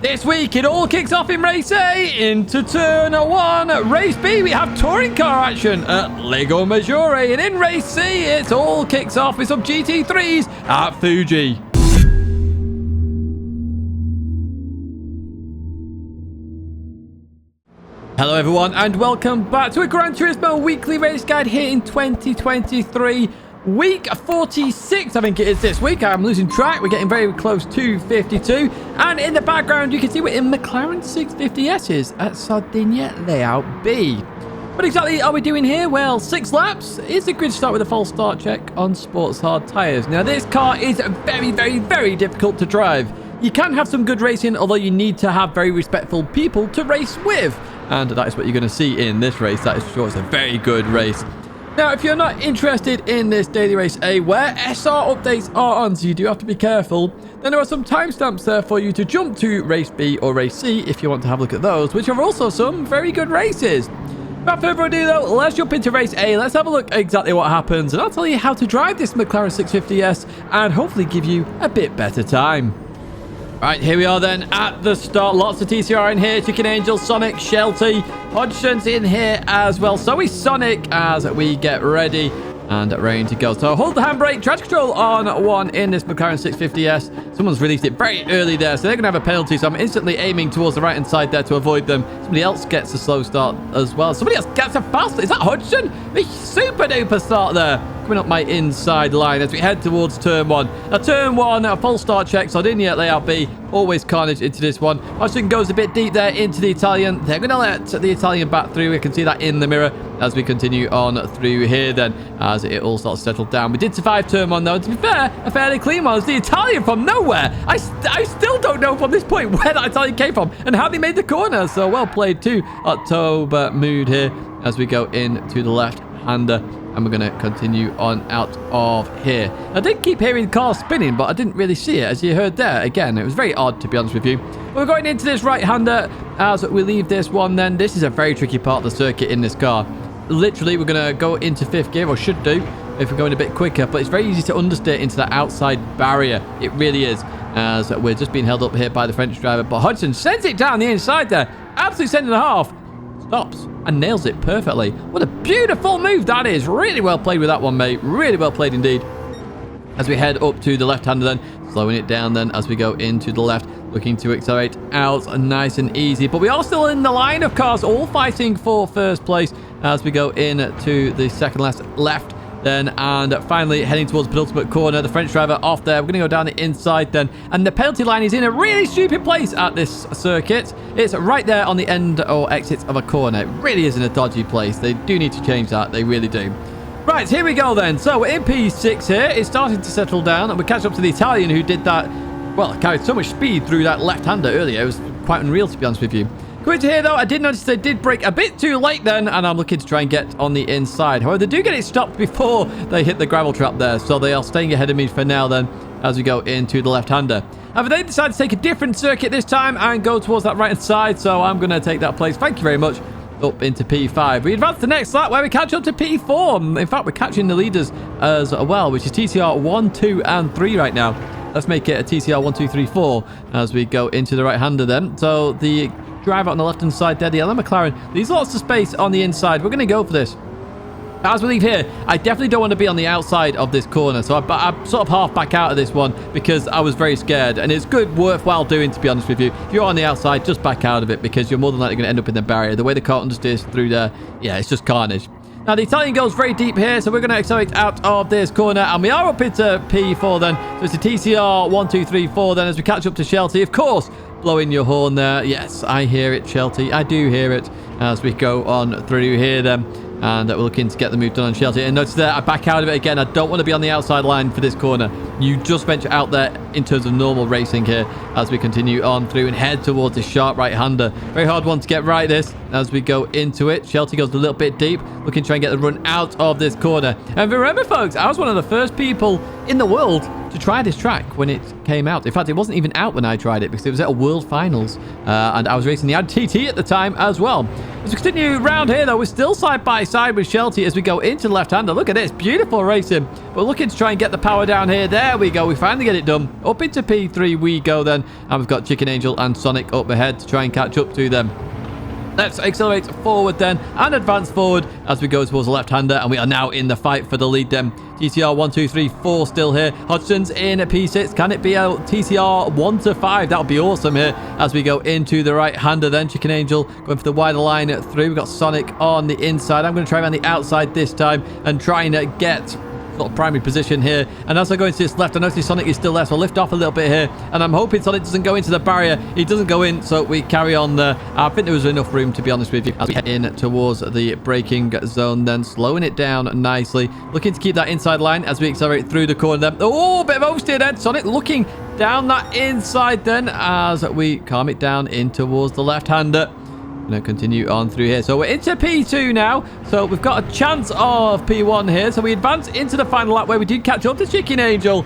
This week, it all kicks off in Race A into Turn 1. Race B, we have touring car action at Lago Maggiore. And in Race C, it all kicks off with some GT3s at Fuji. Hello everyone, and welcome back to a Gran Turismo weekly race guide here in 2023. Week 46, I think it is this week. I'm losing track. We're getting very close to 52. And in the background, you can see we're in Mclaren 650S's at Sardegba Layout B. What exactly are we doing here? Well, 6 laps. It's a good start with a false start check on sports hard tyres. Now, this car is very difficult to drive. You can have some good racing, although you need to have very respectful people to race with. And that is what you're going to see in this race. That is for sure. It's a very good race. Now, if you're not interested in this daily race A, where SR updates are on, so you do have to be careful, then there are some timestamps there for you to jump to race B or race C if you want to have a look at those, which are also some very good races. Without further ado, though, let's jump into race A. Let's have a look at exactly what happens, and I'll tell you how to drive this Mclaren 650S and hopefully give you a bit better time. Right, here we are then at the start. Lots of TCR in here. Chicken Angel, Sonic, Shelty, Hodgson's in here as well. So is Sonic as we get ready and ready to go. So hold the handbrake, traction control on 1 in this Mclaren 650S. Someone's released it very early there, so they're going to have a penalty. So I'm instantly aiming towards the right-hand side there to avoid them. Somebody else gets a slow start as well. Somebody else gets a fast. Is that Hodgson? A super-duper start there. Coming up my inside line as we head towards Turn 1. Now, Turn 1, a full start check. Sardinia Layout B. Always carnage into this one. Hodgson goes a bit deep there into the Italian. They're going to let the Italian back through. We can see that in the mirror as we continue on through here then, as it all starts to settle down. We did survive Turn 1, though. And to be fair, a fairly clean one. It's the Italian from nowhere. I still don't know from this point where that Italian came from and how they made the corner. So well played too. October mood here as we go into the left-hander. And we're going to continue on out of here. I did keep hearing cars spinning, but I didn't really see it, as you heard there. Again, it was very odd, to be honest with you. We're going into this right-hander as we leave this one then. This is a very tricky part of the circuit in this car. Literally, we're going to go into 5th gear, or should do, if we're going a bit quicker. But it's very easy to understeer into that outside barrier. It really is, as we're just being held up here by the French driver. But Hodgson sends it down the inside there. Absolutely sending the half. Stops and nails it perfectly. What a beautiful move that is. Really well played with that one, mate. Really well played indeed. As we head up to the left-hander then, slowing it down then as we go into the left, looking to accelerate out nice and easy. But we are still in the line of cars, all fighting for first place as we go into the second left then, and finally heading towards the penultimate corner. The French driver off there. We're going to go down the inside then, and the penalty line is in a really stupid place at this circuit. It's right there on the end or exit of a corner. It really is in a dodgy place. They do need to change that. They really do. Right, here we go then. So we're in P6 here. It's starting to settle down, and we catch up to the Italian who did that, well, carried so much speed through that left-hander earlier. It was quite unreal, to be honest with you. Going to here, though, I did notice they did brake a bit too late then, and I'm looking to try and get on the inside. However, they do get it stopped before they hit the gravel trap there, so they are staying ahead of me for now then as we go into the left-hander. However, they decided to take a different circuit this time and go towards that right-hand side, so I'm going to take that place. Thank you very much. Up into P5. We advance to the next lap where we catch up to P4. In fact, we're catching the leaders as well, which is TCR 1, 2, and 3 right now. Let's make it a TCR 1, 2, 3, 4 as we go into the right-hander then. So the driver on the left-hand side there, the yellow McLaren, leaves lots of space on the inside. We're going to go for this. As we leave here, I definitely don't want to be on the outside of this corner, so I sort of half back out of this one because I was very scared, and it's good, worthwhile doing, to be honest with you. If you're on the outside, just back out of it because you're more than likely going to end up in the barrier. The way the car understeers through there, yeah, it's just carnage. Now, the Italian goes very deep here, so we're going to accelerate out of this corner, and we are up into P4 then. So it's a TCR 1, 2, 3, 4 then as we catch up to Shelty. Of course, blowing your horn there. Yes, I hear it, Shelty. I do hear it as we go on through here then. And we're looking to get the move done on Shelty. And notice there, I back out of it again. I don't want to be on the outside line for this corner. You just venture out there in terms of normal racing here as we continue on through and head towards the sharp right-hander. Very hard one to get right this as we go into it. Shelty goes a little bit deep, looking to try and get the run out of this corner. And remember, folks, I was one of the first people in the world to try this track when it came out. In fact, it wasn't even out when I tried it because it was at a World Finals. And I was racing the TT at the time as well. As we continue round here, though, we're still side by side with Shelty as we go into the left-hander. Look at this. Beautiful racing. We're looking to try and get the power down here. There we go. We finally get it done. Up into P3 we go then. And we've got Chicken Angel and Sonic up ahead to try and catch up to them. Let's accelerate forward then and advance forward as we go towards the left-hander, and we are now in the fight for the lead then. TCR 1, 2, 3, 4 still here. Hodgson's in at P6. Can it be a TCR 1 to 5? That would be awesome here as we go into the right-hander then. Chicken Angel going for the wider line through. We've got Sonic on the inside. I'm going to try around the outside this time and try and get sort of primary position here. And as I go into this left, I notice Sonic is still left, so I'll lift off a little bit here, and I'm hoping Sonic doesn't go into the barrier. He doesn't go in, so we carry on there. I think there was enough room, to be honest with you, as we head in towards the braking zone then, slowing it down nicely, looking to keep that inside line as we accelerate through the corner then. Oh, bit of oversteer then. Sonic looking down that inside then as we calm it down in towards the left-hander. Going to continue on through here. So we're into P2 now. So we've got a chance of P1 here. So we advance into the final lap where we did catch up to Chicken Angel.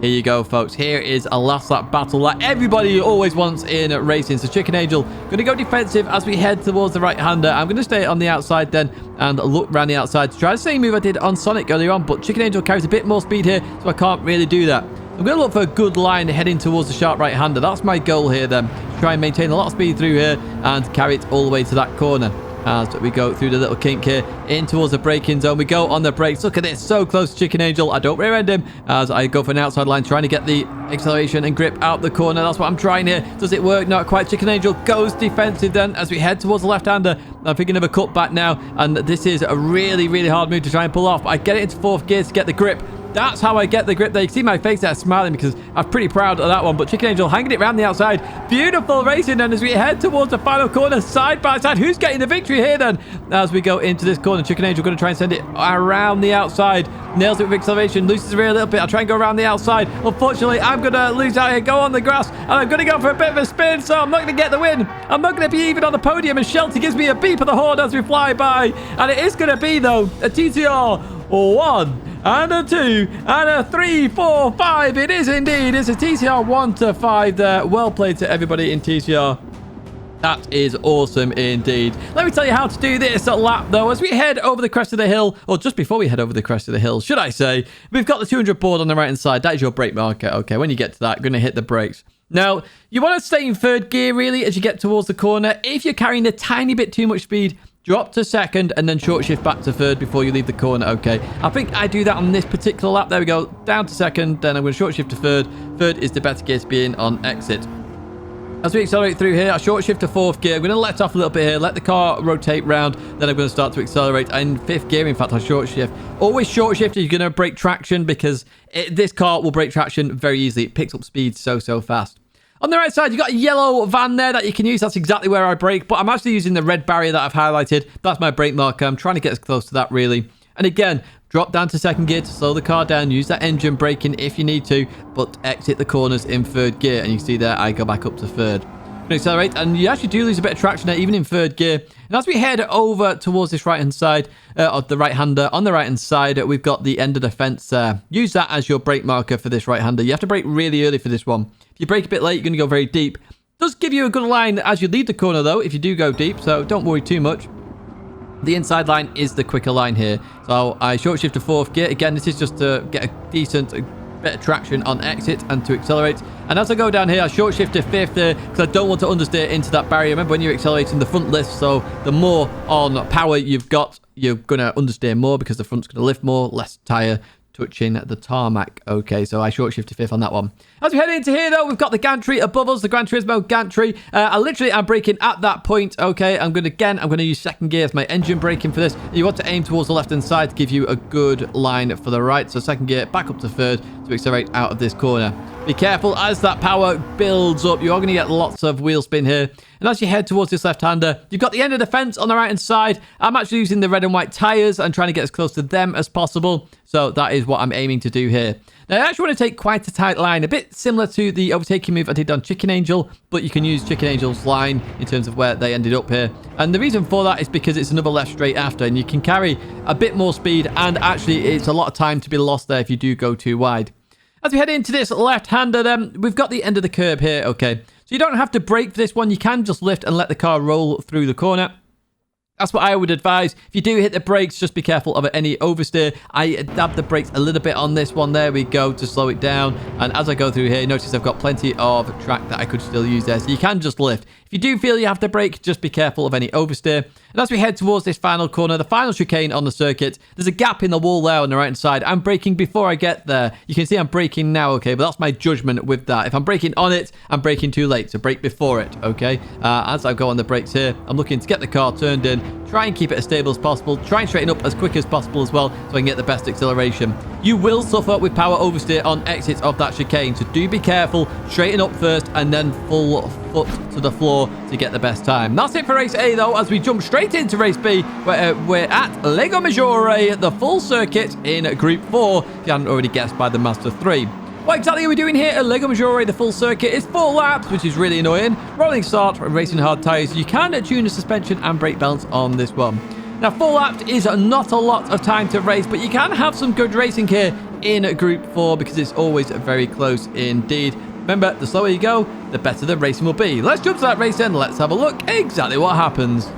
Here you go, folks. Here is a last lap battle that everybody always wants in racing. So Chicken Angel going to go defensive as we head towards the right-hander. I'm going to stay on the outside then and look around the outside to try the same move I did on Sonic earlier on. But Chicken Angel carries a bit more speed here, so I can't really do that. I'm going to look for a good line heading towards the sharp right-hander. That's my goal here then. Try and maintain a lot of speed through here and carry it all the way to that corner as we go through the little kink here in towards the braking zone. We go on the brakes. Look at this. So close to Chicken Angel. I don't rear end him as I go for an outside line, trying to get the acceleration and grip out the corner. That's what I'm trying here. Does it work? Not quite. Chicken Angel goes defensive then as we head towards the left-hander. I'm thinking of a cutback now, and this is a really, really hard move to try and pull off. I get it into fourth gear to get the grip. That's how I get the grip there. You can see my face there smiling because I'm pretty proud of that one. But Chicken Angel hanging it around the outside. Beautiful racing then as we head towards the final corner side by side. Who's getting the victory here then? As we go into this corner, Chicken Angel going to try and send it around the outside. Nails it with acceleration. Loses the rear a little bit. I'll try and go around the outside. Unfortunately, I'm going to lose out here. Go on the grass. And I'm going to go for a bit of a spin. So I'm not going to get the win. I'm not going to be even on the podium. And Shelty gives me a beep of the horn as we fly by. And it is going to be, though, a TCR 1 and a 2 and a 3, 4, 5. It is indeed. It's a TCR 1 to 5 there. Well played to everybody in TCR. That is awesome indeed. Let me tell you how to do this lap, though. As we head over the crest of the hill, or just before we head over the crest of the hill, should I say, we've got the 200 board on the right-hand side. That is your brake marker. Okay, when you get to that, you're going to hit the brakes. Now, you want to stay in third gear, really, as you get towards the corner. If you're carrying a tiny bit too much speed, drop to second and then short shift back to third before you leave the corner. Okay, I think I do that on this particular lap. There we go. Down to second, then I'm going to short shift to third. Third is the better gear to be in on exit. As we accelerate through here, I short shift to fourth gear. I'm going to let off a little bit here, let the car rotate round, then I'm going to start to accelerate. And fifth gear, in fact, I short shift. Always short shift if you're going to break traction because this car will break traction very easily. It picks up speed so fast. On the right side, you've got a yellow van there that you can use. That's exactly where I brake, but I'm actually using the red barrier that I've highlighted. That's my brake marker. I'm trying to get as close to that, really. And again, drop down to second gear to slow the car down. Use that engine braking if you need to, but exit the corners in third gear. And you can see there, I go back up to third. Accelerate, and you actually do lose a bit of traction there, even in third gear. And as we head over towards this right-hand side, of the right-hander, on the right-hand side, we've got the end of the fence there. Use that as your brake marker for this right-hander. You have to brake really early for this one. If you brake a bit late, you're going to go very deep. Does give you a good line as you leave the corner, though, if you do go deep, so don't worry too much. The inside line is the quicker line here. So I short shift to fourth gear. Again, this is just to get a decent bit of traction on exit and to accelerate. And as I go down here, I short shift to fifth because I don't want to understeer into that barrier. Remember, when you're accelerating, the front lifts, so the more on power you've got, you're going to understeer more because the front's going to lift more, less tire touching the tarmac. Okay, so I short shift to fifth on that one. As we head into here, though, we've got the gantry above us, the Gran Turismo gantry. I'm braking at that point. Okay, I'm going to use second gear as my engine braking for this. You want to aim towards the left-hand side to give you a good line for the right. So second gear, back up to third to accelerate out of this corner. Be careful as that power builds up. You are going to get lots of wheel spin here. And as you head towards this left-hander, you've got the end of the fence on the right-hand side. I'm actually using the red and white tires and trying to get as close to them as possible. So that is what I'm aiming to do here. Now, I actually want to take quite a tight line, a bit similar to the overtaking move I did on Chicken Angel, but you can use Chicken Angel's line in terms of where they ended up here. And the reason for that is because it's another left straight after, and you can carry a bit more speed, and actually it's a lot of time to be lost there if you do go too wide. As we head into this left-hander then, we've got the end of the curb here, okay. So you don't have to brake for this one. You can just lift and let the car roll through the corner. That's what I would advise. If you do hit the brakes, just be careful of any oversteer. I dab the brakes a little bit on this one. There we go, to slow it down. And as I go through here, notice I've got plenty of track that I could still use there. So you can just lift. If you do feel you have to brake, just be careful of any oversteer. And as we head towards this final corner, the final chicane on the circuit, there's a gap in the wall there on the right-hand side. I'm braking before I get there. You can see I'm braking now, okay? But that's my judgment with that. If I'm braking on it, I'm braking too late. So brake before it, okay? As I go on the brakes here, I'm looking to get the car turned in. Try and keep it as stable as possible. Try and straighten up as quick as possible as well so I can get the best acceleration. You will suffer with power oversteer on exits of that chicane. So do be careful. Straighten up first and then full foot to the floor to get the best time. That's it for race A though, as we jump straight into race B, where we're at Lago Maggiore, the full circuit in Group 4, if you hadn't already guessed by the Master 3. What exactly are we doing here at Lago Maggiore? The full circuit is 4 laps, which is really annoying. Rolling start, racing hard tyres. You can tune the suspension and brake balance on this one. Now, 4 laps is not a lot of time to race, but you can have some good racing here in Group 4 because it's always very close indeed. Remember, the slower you go, the better the racing will be. Let's jump to that race then. Let's have a look exactly what happens.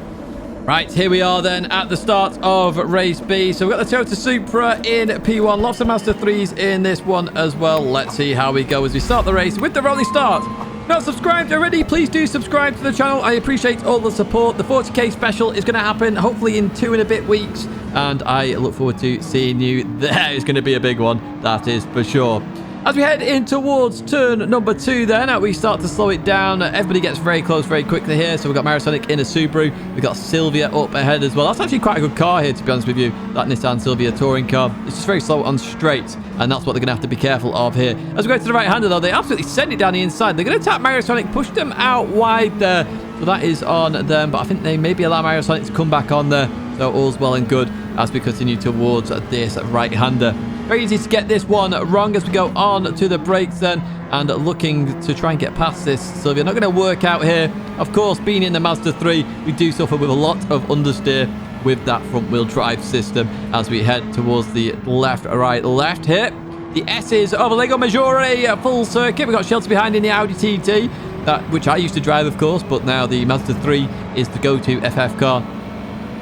Right, here we are then at the start of race B. So we've got the Toyota Supra in P1. Lots of Master 3s in this one as well. Let's see how we go as we start the race with the rolling start. Not subscribed already, please do subscribe to the channel. I appreciate all the support. The 40k special is going to happen hopefully in 2 and a bit weeks. And I look forward to seeing you there. It's going to be a big one, that is for sure. As we head in towards turn number 2 then, we start to slow it down. Everybody gets very close very quickly here. So we've got Marisonic in a Subaru. We've got Silvia up ahead as well. That's actually quite a good car here, to be honest with you. That Nissan Silvia touring car. It's just very slow on straight. And that's what they're going to have to be careful of here. As we go to the right-hander though, they absolutely send it down the inside. They're going to tap Marisonic, push them out wide there. So that is on them. But I think they maybe allow Marisonic to come back on there. So all's well and good as we continue towards this right-hander. Very easy to get this one wrong as we go on to the brakes then, and looking to try and get past this Silvia. Not going to work out here. Of course, being in the Mazda 3, we do suffer with a lot of understeer with that front-wheel drive system as we head towards the left here. The S's of Lago Maggiore, full circuit. We've got shelter behind in the Audi TT, which I used to drive, of course, but now the Mazda 3 is the go-to FF car.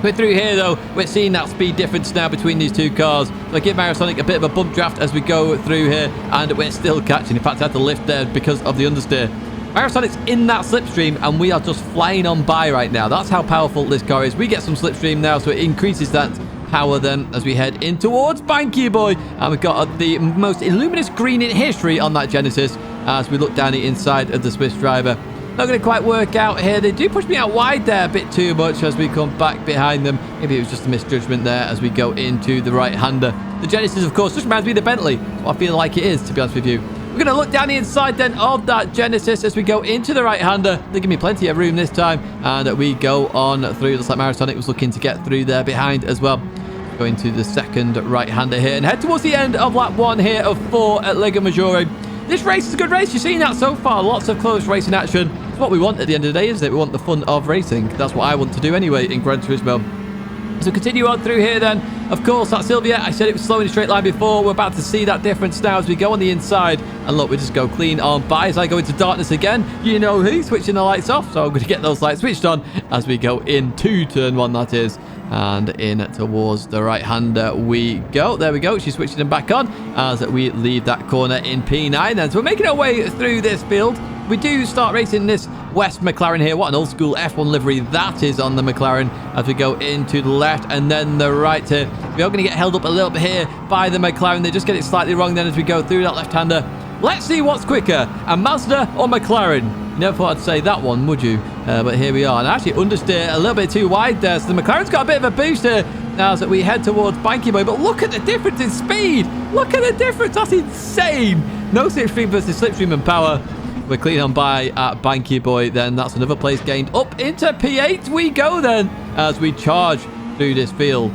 We're through here though, we're seeing that speed difference now between these two cars. So I give Marisonic a bit of a bump draft as we go through here, and we're still catching. In fact, I had to lift there because of the understeer. Marisonic's in that slipstream and we are just flying on by right now. That's how powerful this car is. We get some slipstream now, so it increases that power then as we head in towards Banky Boy. And we've got the most luminous green in history on that Genesis as we look down the inside of the Swiss driver. Not going to quite work out here. They do push me out wide there a bit too much as we come back behind them. Maybe it was just a misjudgment there as we go into the right-hander. The Genesis, of course, just reminds me of the Bentley. That's what I feel like it is, to be honest with you. We're going to look down the inside then of that Genesis as we go into the right-hander. They give me plenty of room this time. And we go on through. Looks like Marisonic was looking to get through there behind as well. Going to the second right-hander here and head towards the end of lap 1 here of 4 at Lago Maggiore. This race is a good race. You've seen that so far. Lots of close racing action. It's what we want at the end of the day, isn't it? We want the fun of racing. That's what I want to do anyway in Gran Turismo. So continue on through here then. Of course, that Silvia, I said it was slow in a straight line before. We're about to see that difference now as we go on the inside. And look, we just go clean on by as I go into darkness again. You know who? Switching the lights off. So I'm going to get those lights switched on as we go into turn 1, that is. And in towards the right-hander we go. There we go. She's switching them back on as we leave that corner in P9 then. So we're making our way through this field. We do start racing this West McLaren here. What an old school F1 livery that is on the McLaren as we go into the left and then the right here. We are going to get held up a little bit here by the McLaren. They just get it slightly wrong then as we go through that left-hander. Let's see what's quicker, a Mazda or McLaren. You never thought I'd say that one, would you? But here we are. And actually understeer a little bit too wide there. So the McLaren's got a bit of a boost here now as we head towards Banky Boy. But look at the difference in speed. Look at the difference. That's insane. No slipstream versus slipstream and power. We're clean on by at Banky Boy then. That's another place gained. Up into P8 we go then as we charge through this field.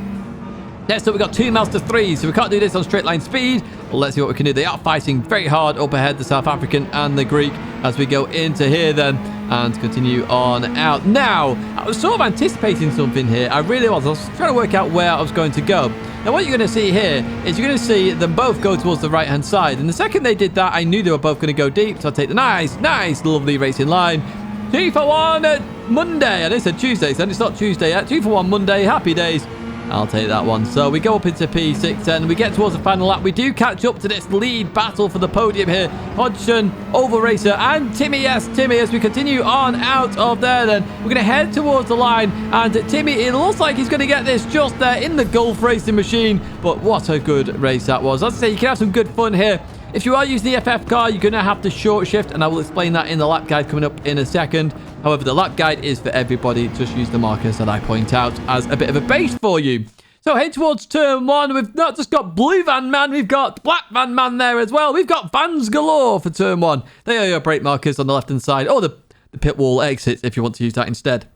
Next up, we've got 2 Mazda 3s, so we can't do this on straight line speed. But let's see what we can do. They are fighting very hard up ahead, the South African and the Greek, as we go into here then and continue on out. Now, I was sort of anticipating something here. I really was. I was trying to work out where I was going to go. Now, what you're going to see here is you're going to see them both go towards the right-hand side. And the second they did that, I knew they were both going to go deep. So I'll take the nice, lovely racing line. 2 for 1 Monday. I didn't say Tuesday, so it's not Tuesday yet. 2 for 1 Monday. Happy days. I'll take that one. So we go up into P6 and we get towards the final lap. We do catch up to this lead battle for the podium here. Hodgson, Oval Racer, and Timmy. Yes, Timmy, as we continue on out of there then. We're going to head towards the line. And Timmy, it looks like he's going to get this just there in the Gulf racing machine. But what a good race that was. As I say, you can have some good fun here. If you are using the FF car, you're going to have to short shift, and I will explain that in the lap guide coming up in a second. However, the lap guide is for everybody. Just use the markers that I point out as a bit of a base for you. So head towards turn 1. We've not just got blue van man, we've got black van man there as well. We've got vans galore for turn 1. They are your brake markers on the left-hand side, or the pit wall exits if you want to use that instead.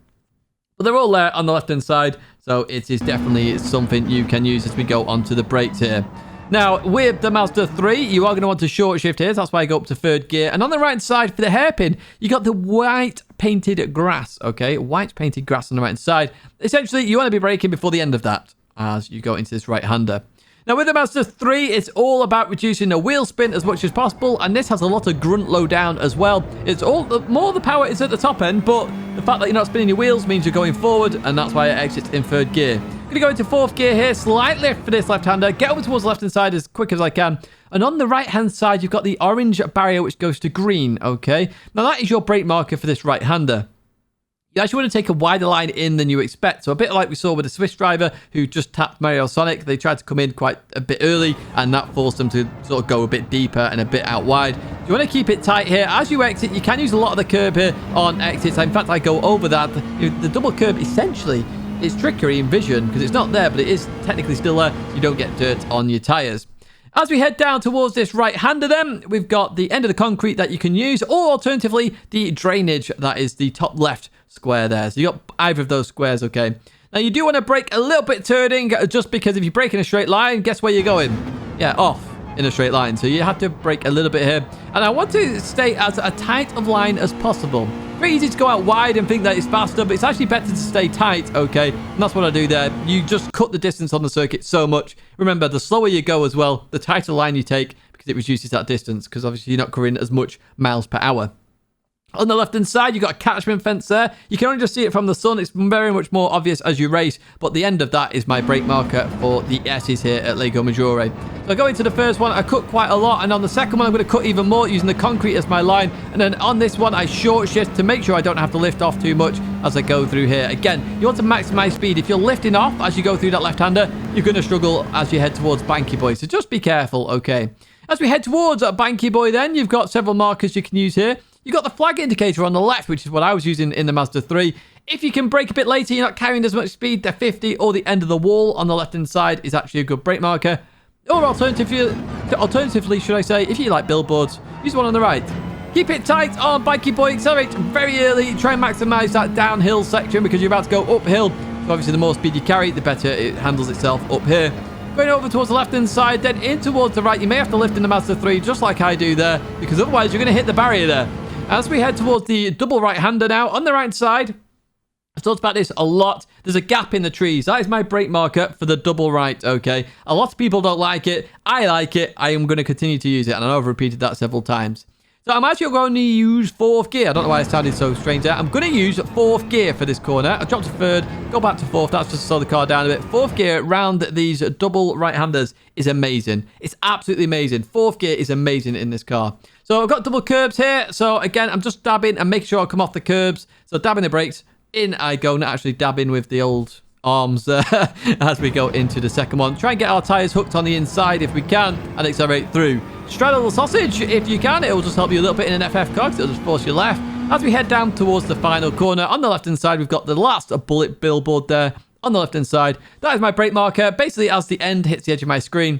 But they're all there on the left-hand side, so it is definitely something you can use as we go onto the brakes here. Now, with the Mazda 3, you are going to want to short shift here. That's why I go up to 3rd gear. And on the right side for the hairpin, you got the white painted grass, okay? White painted grass on the right side. Essentially, you want to be braking before the end of that as you go into this right-hander. Now, with the Mazda 3, it's all about reducing the wheel spin as much as possible. And this has a lot of grunt low down as well. It's all more the power is at the top end, but the fact that you're not spinning your wheels means you're going forward. And that's why it exits in 3rd gear. Going to go into 4th gear here, slight lift for this left-hander, get over towards the left-hand side as quick as I can, and on the right-hand side you've got the orange barrier which goes to green, okay? Now that is your brake marker for this right-hander. You actually want to take a wider line in than you expect, so a bit like we saw with the Swiss driver who just tapped Mario Sonic. They tried to come in quite a bit early, and that forced them to sort of go a bit deeper and a bit out wide. You want to keep it tight here. As you exit, you can use a lot of the curb here on exits. In fact, I go over that. The double curb essentially, it's trickery in vision because it's not there, but it is technically still there. So you don't get dirt on your tyres. As we head down towards this right-hander then, we've got the end of the concrete that you can use, or alternatively, the drainage that is the top left square there. So you got either of those squares, okay? Now, you do want to brake a little bit turning, just because if you brake in a straight line, guess where you're going? Yeah, off in a straight line. So you have to brake a little bit here. And I want to stay as tight of line as possible. Very easy to go out wide and think that it's faster, but it's actually better to stay tight, okay? And that's what I do there. You just cut the distance on the circuit so much. Remember, the slower you go as well, the tighter line you take, because it reduces that distance, because obviously you're not covering as much miles per hour. On the left-hand side, you've got a catchment fence there. You can only just see it from the sun. It's very much more obvious as you race, but the end of that is my brake marker for the S's here at Lago Maggiore. So I go into the first one, I cut quite a lot, and on the second one, I'm going to cut even more using the concrete as my line, and then on this one, I short shift to make sure I don't have to lift off too much as I go through here. Again, you want to maximize speed. If you're lifting off as you go through that left-hander, you're going to struggle as you head towards Banky Boy, so just be careful, okay? As we head towards Banky Boy then, you've got several markers you can use here. You've got the flag indicator on the left, which is what I was using in the Mazda 3. If you can brake a bit later, you're not carrying as much speed, the 50 or the end of the wall on the left-hand side is actually a good brake marker. Or alternatively, should I say, if you like billboards, use one on the right. Keep it tight on Banky Boy, accelerate very early, try and maximize that downhill section because you're about to go uphill. So obviously the more speed you carry, the better it handles itself up here. Going over towards the left-hand side, then in towards the right. You may have to lift in the Mazda 3, just like I do there, because otherwise you're going to hit the barrier there. As we head towards the double right-hander now, on the right side, I've talked about this a lot. There's a gap in the trees. That is my brake marker for the double right, okay? A lot of people don't like it. I like it. I am going to continue to use it, and I know I've repeated that several times. So I'm actually going to use 4th gear. I don't know why it sounded so strange there. I'm going to use 4th gear for this corner. I dropped to 3rd, go back to 4th. That's just to slow the car down a bit. 4th gear round these double right-handers is amazing. It's absolutely amazing. 4th gear is amazing in this car. So I've got double curbs here. So again, I'm just dabbing and making sure I come off the curbs. So dabbing the brakes. In I go, not actually dabbing with the old arms as we go into the second one. Try and get our tyres hooked on the inside if we can and accelerate through. Straddle the sausage if you can. It will just help you a little bit in an FF car because it'll just force you left. As we head down towards the final corner, on the left-hand side, we've got the last bullet billboard there on the left-hand side. That is my brake marker. Basically, as the end hits the edge of my screen,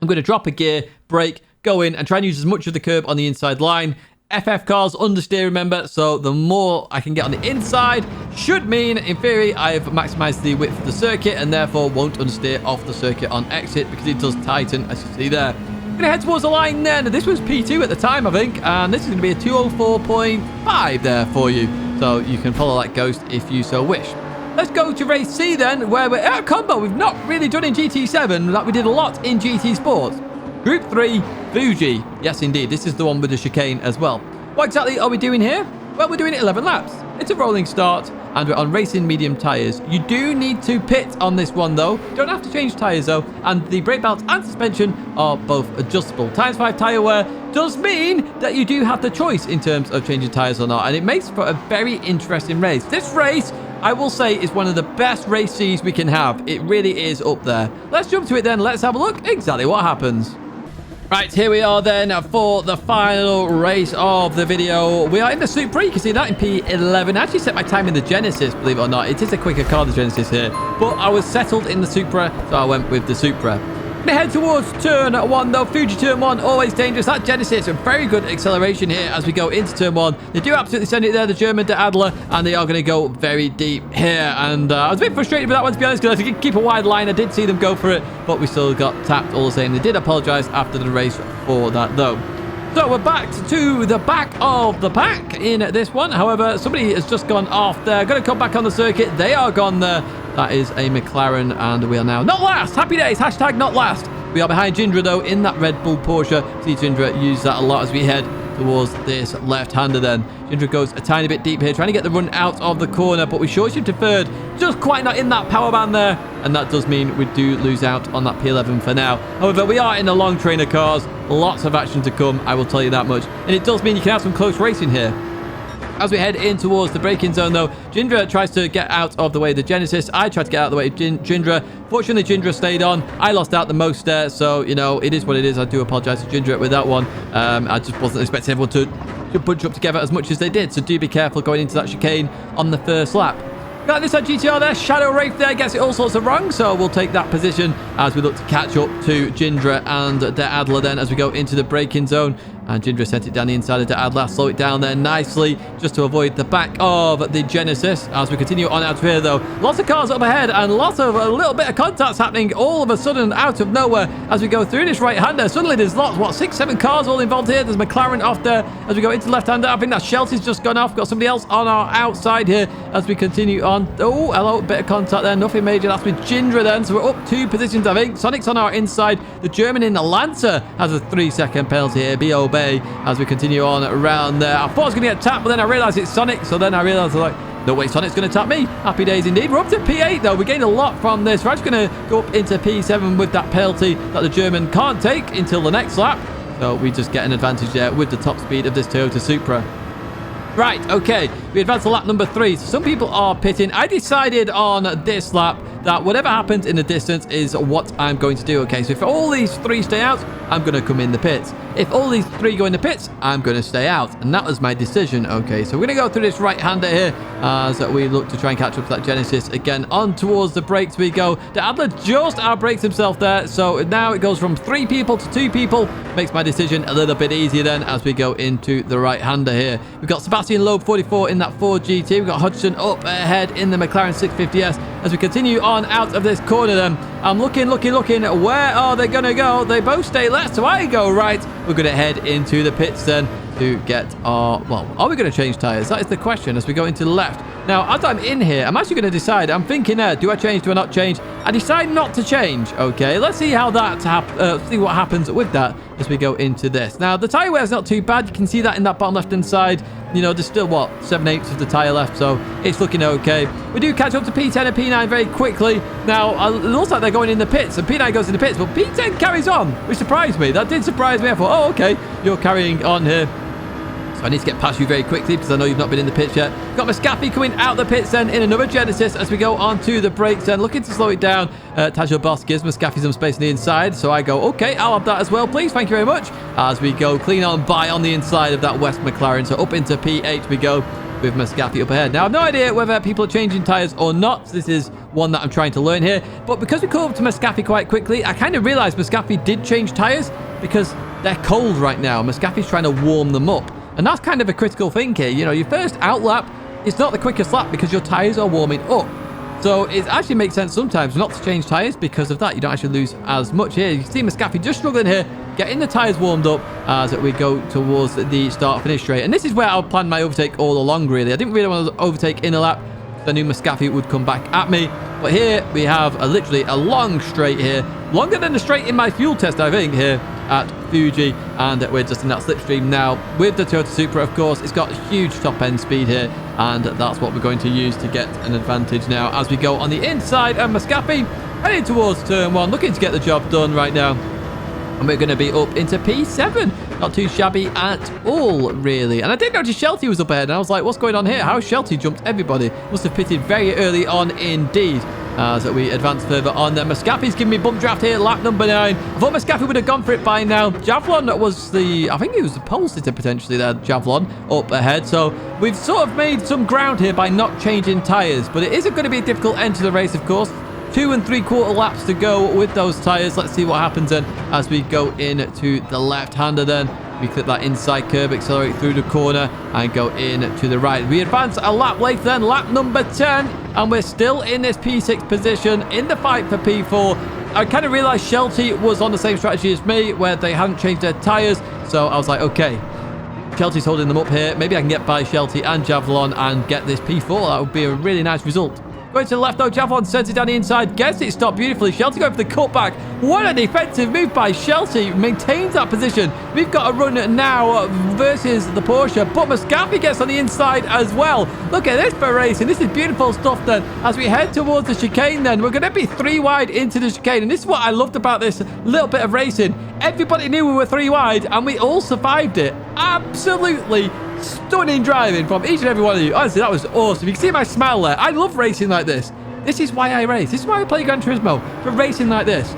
I'm going to drop a gear, brake, go in, and try and use as much of the curb on the inside line. FF cars understeer, remember, so the more I can get on the inside should mean, in theory, I've maximized the width of the circuit and therefore won't understeer off the circuit on exit because it does tighten, as you see there. Gonna head towards the line then. This was P2 at the time, I think, and this is gonna be a 204.5 there for you. So you can follow that ghost if you so wish. Let's go to race C then, where we're at a combo we've not really done in GT7, that we did a lot in GT Sports. Group 3, Fuji. Yes, indeed, this is the one with the chicane as well. What exactly are we doing here? Well, we're doing it 11 laps. It's a rolling start, and we're on racing medium tyres. You do need to pit on this one, though. You don't have to change tyres, though, and the brake belts and suspension are both adjustable. Times 5 tyre wear does mean that you do have the choice in terms of changing tyres or not, and it makes for a very interesting race. This race, I will say, is one of the best race Cs we can have. It really is up there. Let's jump to it then. Let's have a look exactly what happens. Right, here we are then for the final race of the video. We are in the Supra. You can see that in P11. I actually set my time in the Genesis, believe it or not. It is a quicker car, the Genesis here. But I was settled in the Supra, so I went with the Supra. Gonna head towards turn 1 though. Fuji turn 1, always dangerous. That Genesis, a very good acceleration here as we go into turn 1. They do absolutely send it there, the German De Adler, and they are going to go very deep here. And I was a bit frustrated with that one, to be honest, because I could keep a wide line. I did see them go for it, but we still got tapped all the same. They did apologise after the race for that though. So we're back to the back of the pack in this one. However, somebody has just gone off there. Going to come back on the circuit. They are gone there. That is a McLaren, and we are now not last. Happy days. Hashtag not last. We are behind Jindra, though, in that Red Bull Porsche. See Jindra use that a lot as we head towards this left-hander then. Jindra goes a tiny bit deep here, trying to get the run out of the corner, but we short shifted third. Just quite not in that power band there, and that does mean we do lose out on that P11 for now. However, we are in the long train of cars. Lots of action to come, I will tell you that much. And it does mean you can have some close racing here. As we head in towards the braking zone, though, Jindra tries to get out of the way of the Genesis. I tried to get out of the way of Jindra. Fortunately, Jindra stayed on. I lost out the most there, so, you know, it is what it is. I do apologise to Jindra with that one. I just wasn't expecting everyone to bunch up together as much as they did, so do be careful going into that chicane on the first lap. Got this on GTR there. Shadow Wraith there gets it all sorts of wrong, so we'll take that position as we look to catch up to Jindra and De Adler then as we go into the braking zone. And Jindra sent it down the inside of De Adler. Slow it down there nicely just to avoid the back of the Genesis. As we continue on out of here, though, lots of cars up ahead and lots of a little bit of contacts happening all of a sudden out of nowhere as we go through this right-hander. Suddenly there's lots, what, 6, 7 cars all involved here. There's McLaren off there as we go into left-hander. I think that Shelty's just gone off. Got somebody else on our outside here as we continue on. Oh, hello, bit of contact there. Nothing major. That's with Jindra then. So we're up 2 positions, I think. Sonic's on our inside. The German in the Lancer has a 3-second penalty here. B.O.B. as we continue on around there. I thought I was going to get tapped, but then I realised it's Sonic. So then I realised, like, no way, Sonic's going to tap me. Happy days indeed. We're up to P8, though. We gained a lot from this. We're actually going to go up into P7 with that penalty that the German can't take until the next lap. So we just get an advantage there with the top speed of this Toyota Supra. Right, okay, we advance to lap number 3. So some people are pitting. I decided on this lap that whatever happens in the distance is what I'm going to do. Okay, so if all these 3 stay out, I'm going to come in the pits. If all these 3 go in the pits, I'm going to stay out. And that was my decision. Okay, so we're going to go through this right-hander here as we look to try and catch up to that Genesis. Again, on towards the brakes we go. The Adler just outbrakes himself there. So now it goes from 3 people to 2 people. Makes my decision a little bit easier then as we go into the right-hander here. We've got Sebastian Loeb 44 in that Ford GT. We've got Hodgson up ahead in the McLaren 650S as we continue on out of this corner then. I'm looking. Where are they going to go? They both stay left, so I go right. We're going to head into the pits then to get our... Well, are we going to change tyres? That is the question as we go into the left. Now, as I'm in here, I'm actually going to decide. I'm thinking, do I change? Do I not change? I decide not to change. Okay, let's see how that see what happens with that as we go into this. Now, the tyre wear is not too bad. You can see that in that bottom left-hand side. You know, there's still, what, 7/8 of the tyre left, so it's looking okay. We do catch up to P10 and P9 very quickly. Now, it looks like they're going in the pits, and P9 goes in the pits, but P10 carries on, which surprised me. That did surprise me. I thought, oh, okay, you're carrying on here. So I need to get past you very quickly because I know you've not been in the pits yet. Got Muscafi coming out the pits then in another Genesis as we go on to the brakes then. Looking to slow it down. Tajul Boss gives Muscafi some space on the inside. So I go, okay, I'll have that as well, please. Thank you very much. As we go clean on by on the inside of that West McLaren. So up into P8 we go with Muscafi up ahead. Now, I've no idea whether people are changing tyres or not. This is one that I'm trying to learn here. But because we come up to Muscafi quite quickly, I kind of realised Muscafi did change tyres because they're cold right now. Muscafi's trying to warm them up. And that's kind of a critical thing here. You know, your first out lap is not the quickest lap because your tyres are warming up. So it actually makes sense sometimes not to change tyres because of that. You don't actually lose as much here. You can see Muscafi just struggling here, getting the tyres warmed up as we go towards the start-finish straight. And this is where I'll plan my overtake all along, really. I didn't really want to overtake in a lap. I knew Muscaffi would come back at me. But here we have literally a long straight here. Longer than the straight in my fuel test, I think, here at Fuji. And we're just in that slipstream now with the Toyota Supra, of course. It's got huge top-end speed here. And that's what we're going to use to get an advantage now as we go on the inside. And Muscaffi heading towards turn 1, looking to get the job done right now. And we're going to be up into P7. Not too shabby at all, really. And I did notice Shelty was up ahead. And I was like, what's going on here? How Shelty jumped everybody? Must have pitted very early on indeed. As we advance further on there. Muscaffi's giving me bump draft here, lap number 9. I thought Muscaffi would have gone for it by now. Javelin was I think he was the pole sitter potentially there, Javelin, up ahead. So we've sort of made some ground here by not changing tyres. But it isn't going to be a difficult end to the race, of course. 2 3/4 laps to go with those tyres. Let's see what happens then as we go into the left-hander then. We clip that inside curb, accelerate through the corner and go in to the right. We advance a lap later then, lap number 10. And we're still in this P6 position in the fight for P4. I kind of realised Shelty was on the same strategy as me where they hadn't changed their tyres. So I was like, okay, Shelty's holding them up here. Maybe I can get by Shelty and Javelin and get this P4. That would be a really nice result. Going to the left though, Javelin sends it down the inside, gets it stopped beautifully. Shelty going for the cutback. What a defensive move by Shelty. Maintains that position. We've got a run now versus the Porsche, but Muscaffi gets on the inside as well. Look at this for racing. This is beautiful stuff then. As we head towards the chicane then, we're going to be 3 wide into the chicane. And this is what I loved about this little bit of racing. Everybody knew we were 3 wide and we all survived it. Absolutely stunning driving from each and every one of you. Honestly, that was awesome. You can see my smile there. I love racing like this. This is why I race. This is why I play Gran Turismo, for racing like this.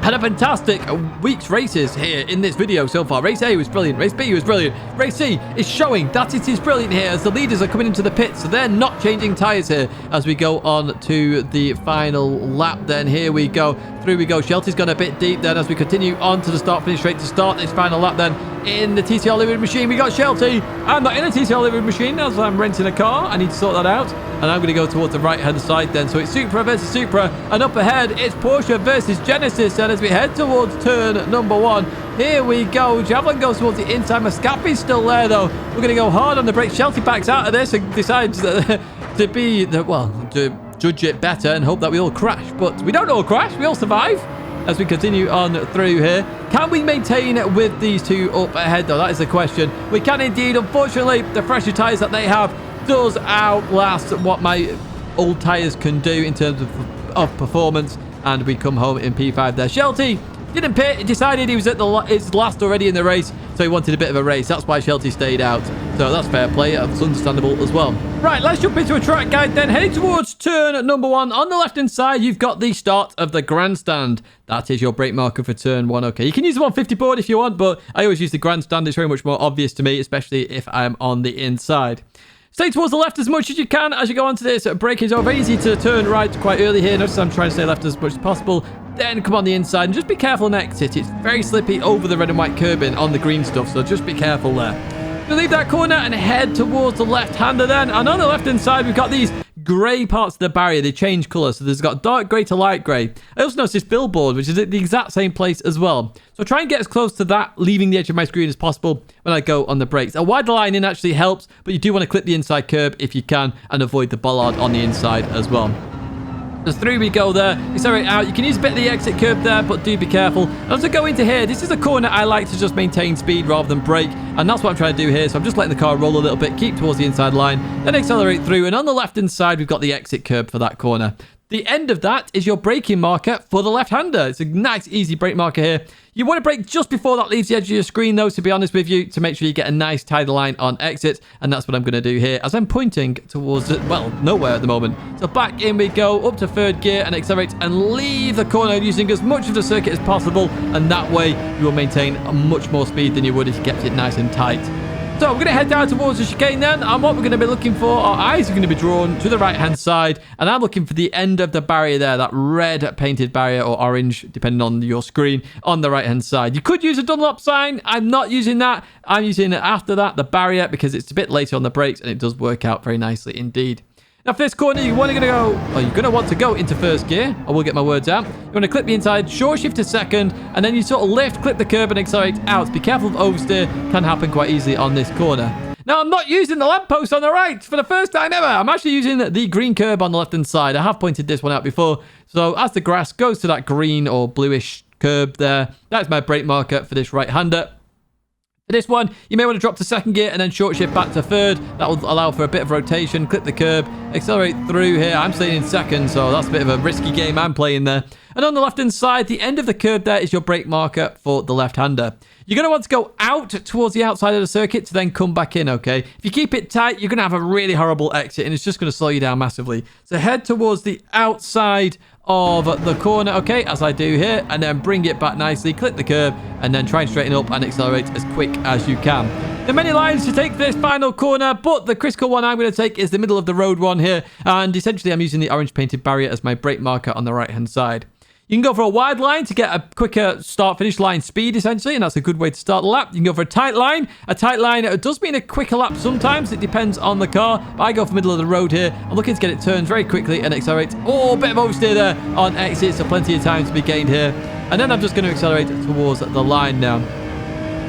Had a fantastic week's races here in this video so far. Race A was brilliant. Race B was brilliant. Race C is showing that it is brilliant here as the leaders are coming into the pits. So they're not changing tyres here as we go on to the final lap then. Here we go. Through we go. Shelty's gone a bit deep then as we continue on to the start-finish straight to start this final lap then. In the TCR Livery Machine, we got Shelty. I'm not in a TCR Livery Machine as I'm renting a car. I need to sort that out. And I'm going to go towards the right-hand side then. So it's Supra versus Supra. And up ahead, it's Porsche versus Genesis. And as we head towards turn number 1, here we go. Javelin goes towards the inside. Muscaffi's still there, though. We're going to go hard on the brakes. Shelty backs out of this and decides to judge it better and hope that we all crash. But we don't all crash. We all survive. As we continue on through here, can we maintain with these two up ahead, though? That is the question. We can indeed. Unfortunately, the fresher tyres that they have does outlast what my old tyres can do in terms of performance, and we come home in P5 there. Shelty didn't pit. He decided he was at his last already in the race, so he wanted a bit of a race. That's why Shelty stayed out. So that's fair play. That's understandable as well. Right, let's jump into a track guide then. Heading towards turn number 1. On the left-hand side, you've got the start of the grandstand. That is your brake marker for turn 1. Okay, you can use the 150 board if you want, but I always use the grandstand. It's very much more obvious to me, especially if I'm on the inside. Stay towards the left as much as you can as you go onto this. Braking is over. Easy to turn right quite early here. Notice I'm trying to stay left as much as possible. Then come on the inside and just be careful on exit. It's very slippy over the red and white curbing on the green stuff, so just be careful there. We'll leave that corner and head towards the left-hander then. And on the left-hand side, we've got these grey parts of the barrier. They change colour, so there's got dark grey to light grey. I also noticed this billboard, which is at the exact same place as well. So try and get as close to that, leaving the edge of my screen as possible when I go on the brakes. A wider line in actually helps, but you do want to clip the inside curb if you can and avoid the bollard on the inside as well. Just through we go there. Accelerate out. You can use a bit of the exit curb there, but do be careful. And as I go into here, this is a corner I like to just maintain speed rather than brake. And that's what I'm trying to do here. So I'm just letting the car roll a little bit, keep towards the inside line, then accelerate through. And on the left-hand side, we've got the exit curb for that corner. The end of that is your braking marker for the left-hander. It's a nice, easy brake marker here. You want to brake just before that leaves the edge of your screen, though, to be honest with you, to make sure you get a nice tidy line on exit. And that's what I'm going to do here as I'm pointing towards, well, nowhere at the moment. So back in we go, up to third gear and accelerate and leave the corner using as much of the circuit as possible. And that way you will maintain much more speed than you would if you kept it nice and tight. So we're going to head down towards the chicane then, and what we're going to be looking for, our eyes are going to be drawn to the right-hand side, and I'm looking for the end of the barrier there, that red painted barrier, or orange, depending on your screen, on the right-hand side. You could use a Dunlop sign. I'm not using that. I'm using, after that, the barrier, because it's a bit later on the brakes, and it does work out very nicely indeed. Now for this corner, you're going to want to go into first gear. I will get my words out. You want to clip the inside, short shift to second, and then you sort of lift, clip the curb, and accelerate out. Be careful of oversteer. Can happen quite easily on this corner. Now, I'm not using the lamppost on the right for the first time ever. I'm actually using the green curb on the left-hand side. I have pointed this one out before. So as the grass goes to that green or bluish curb there, that's my brake marker for this right-hander. For this one, you may want to drop to second gear and then short shift back to third. That will allow for a bit of rotation. Clip the curb, accelerate through here. I'm staying in second, so that's a bit of a risky game I'm playing there. And on the left-hand side, the end of the curb there is your brake marker for the left-hander. You're going to want to go out towards the outside of the circuit to then come back in, okay? If you keep it tight, you're going to have a really horrible exit, and it's just going to slow you down massively. So head towards the outside of the corner, okay, as I do here, and then bring it back nicely, clip the curb, and then try and straighten up and accelerate as quick as you can. There are many lines to take for this final corner, but the critical one I'm going to take is the middle of the road one here, and essentially I'm using the orange painted barrier as my brake marker on the right-hand side. You can go for a wide line to get a quicker start-finish line speed, essentially, and that's a good way to start the lap. You can go for a tight line. A tight line does mean a quicker lap sometimes. It depends on the car, but I go for middle of the road here. I'm looking to get it turned very quickly and accelerate. Oh, a bit of oversteer there on exit, so plenty of time to be gained here. And then I'm just going to accelerate towards the line now.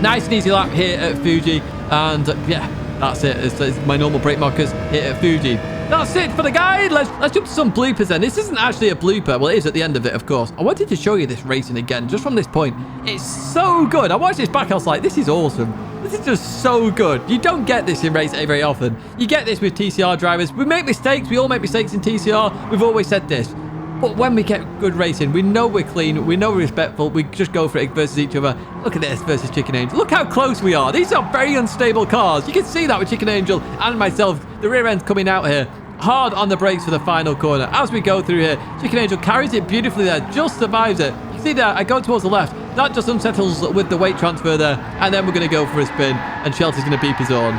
Nice and easy lap here at Fuji, and yeah, that's it. It's my normal brake markers here at Fuji. That's it for the guide. Let's jump to some bloopers then. This isn't actually a blooper. Well, it is at the end of it, of course. I wanted to show you this racing again, just from this point. It's so good. I watched this back. I was like, this is awesome. This is just so good. You don't get this in race A very often. You get this with TCR drivers. We make mistakes. We all make mistakes in TCR. We've always said this. But when we get good racing, we know we're clean, we know we're respectful, we just go for it versus each other. Look at this versus Chicken Angel. Look how close we are. These are very unstable cars. You can see that with Chicken Angel and myself. The rear end's coming out here. Hard on the brakes for the final corner. As we go through here, Chicken Angel carries it beautifully there, just survives it. You see there, I go towards the left. That just unsettles with the weight transfer there. And then we're going to go for a spin, and Shelty's going to beep his horn.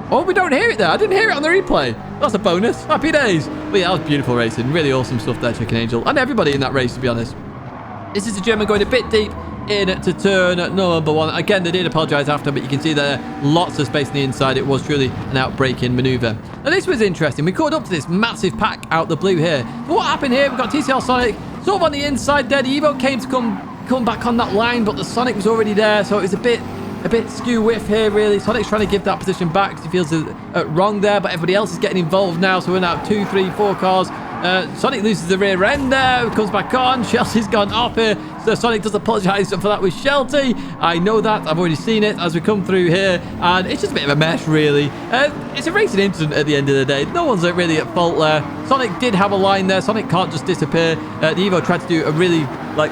Oh, we don't hear it there. I didn't hear it on the replay. That's a bonus. Happy days. But yeah, that was beautiful racing. Really awesome stuff there, Chicken Angel. And everybody in that race, to be honest. This is the German going a bit deep into turn number one. Again, they did apologise after, but you can see there lots of space on the inside. It was truly an outbraking manoeuvre. Now, this was interesting. We caught up to this massive pack out the blue here. But what happened here? We've got TCR Sonic sort of on the inside there. The Evo came to come back on that line, but the Sonic was already there, so it was a bit skew whiff here, really. Sonic's trying to give that position back because he feels wrong there, but everybody else is getting involved now, so we're now 2, 3, 4 cars. Sonic loses the rear end there, comes back on. Shelty's gone off here, so Sonic does apologise for that with Shelty. I know that, I've already seen it as we come through here, and it's just a bit of a mess, really. It's a racing incident at the end of the day. No one's really at fault there. Sonic did have a line there. Sonic can't just disappear. The Evo tried to do a really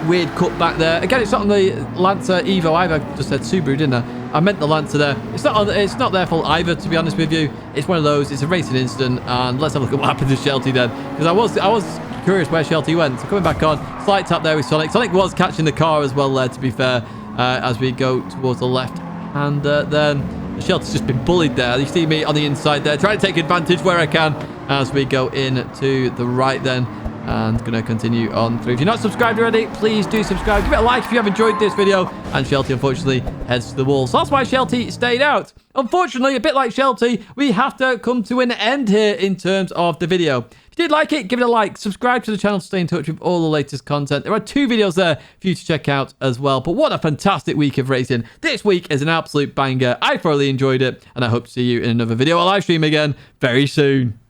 weird cut back there. Again, it's not on the Lancer Evo either. I just said Subaru, didn't I meant the Lancer there. It's not their fault either, to be honest with you. It's one of those. It's a racing incident, and let's have a look at what happened to Shelty then, because I was curious where Shelty went. So coming back on, slight tap there with Sonic. Sonic was catching the car as well there, to be fair, as we go towards the left. And then Shelty's just been bullied there. You see me on the inside there, trying to take advantage where I can as we go in to the right then. And going to continue on through. If you're not subscribed already, please do subscribe. Give it a like if you have enjoyed this video. And Shelty, unfortunately, heads to the wall. So that's why Shelty stayed out. Unfortunately, a bit like Shelty, we have to come to an end here in terms of the video. If you did like it, give it a like. Subscribe to the channel to stay in touch with all the latest content. There are 2 videos there for you to check out as well. But what a fantastic week of racing. This week is an absolute banger. I thoroughly enjoyed it. And I hope to see you in another video or live stream again very soon.